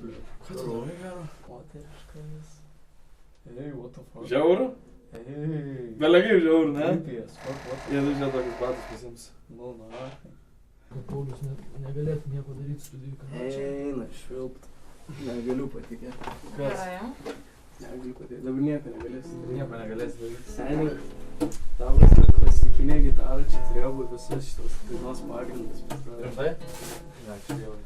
Ką tu labai gero? Moteriškas. Hey, what the fuck? Žiauru? Hey. Belegai žiauru, ne? Creepy, fuck, what the Jie dažnai tokius batus pasiims. Nu, na. Kad Paulius negalėtų nieko daryti studijų kanalą. Eina, švilpt. Negaliu patikėti. Gerai. Negaliu patikėti. Dabar nieko negalėsi. Nieko negalėsi daryti. Seniai, tavo klasikinė gitara čia turėjo būti visas šitos dainos pagrindas. Rimtai? Ne, ačiū Dievui.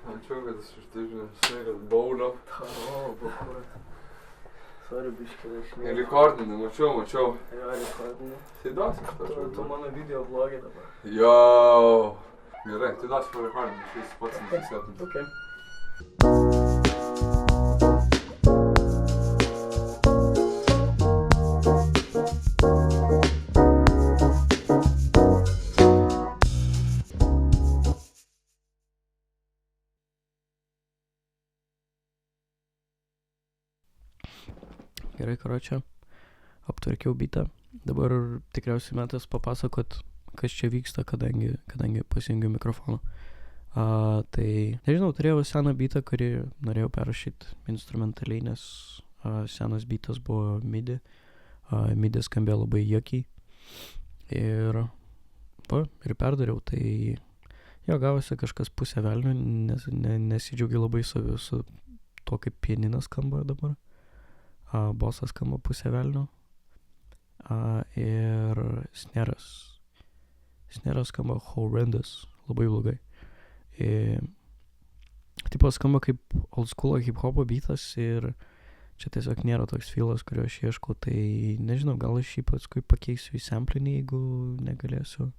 Mačiau, kad jis užtižinė, kad baulio. Sorry, biškį rašinėjau. Rekordinį, mačiau. Jo, rekordinį. Tai duosi, Tu mano video blogė dabar. Jo. Gerai, tai duosi po rekordinį, šis pats nesisėtum. Okay. Gerai, karočią, aptvarkiau bitą. Dabar tikriausiai metas papasakot, kas čia vyksta, kadangi pasijungiu mikrofoną. Tai, nežinau, turėjau seną bitą, kurį norėjau perrašyti instrumentaliai, nes senas bitas buvo MIDI. MIDI skambėjo labai juokiai. Ir perdariau, tai jo, gavosi kažkas pusę velnio, nesidžiaugiu labai su to, kaip pianinas skamba dabar. Bosas skamba pusę velnio. Ir sneras skamba horrendous, labai blogai. Tipo skamba kaip old school hip-hopo beatas ir čia tiesiog nėra toks feelas, kurio aš ieškau, tai nežinau, gal aš jį paskui pakeisiu į samplinį, jeigu negalėsiu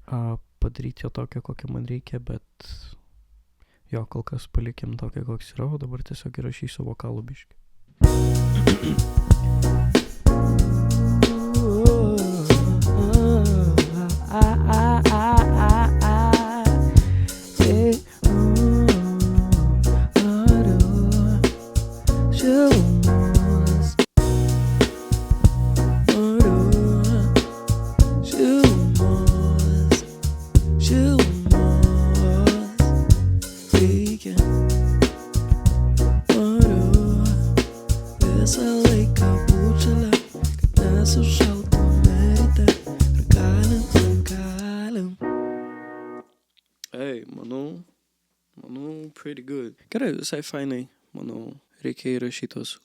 padaryti jo tokio, kokio man reikia, bet jo, kol kas palikim tokio, koks yra, o dabar tiesiog įrašysiu vokalų biškį. Manau, pretty good. Gerai, visai fainai, manau, reikia įrašytos.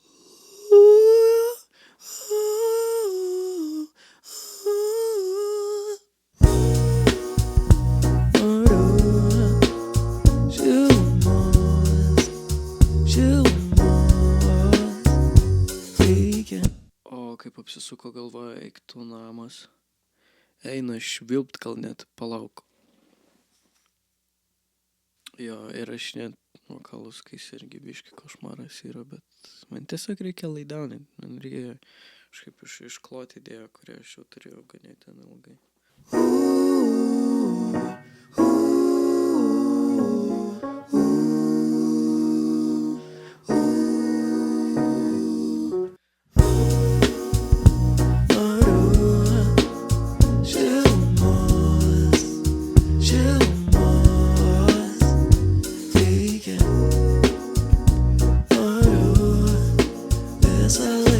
O, kaip apsisuko galva, eiktų namas. Eina švilpt, gal net palauk. Jo, ir aš net vokalus, kai irgi biški košmaras yra, bet man tiesiog reikia laidownint. Man reikia kažkaip iškloti idėją, kurią aš jau turėjau ganėtinai ilgai.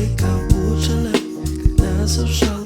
laiką būt šalia, kad nesušal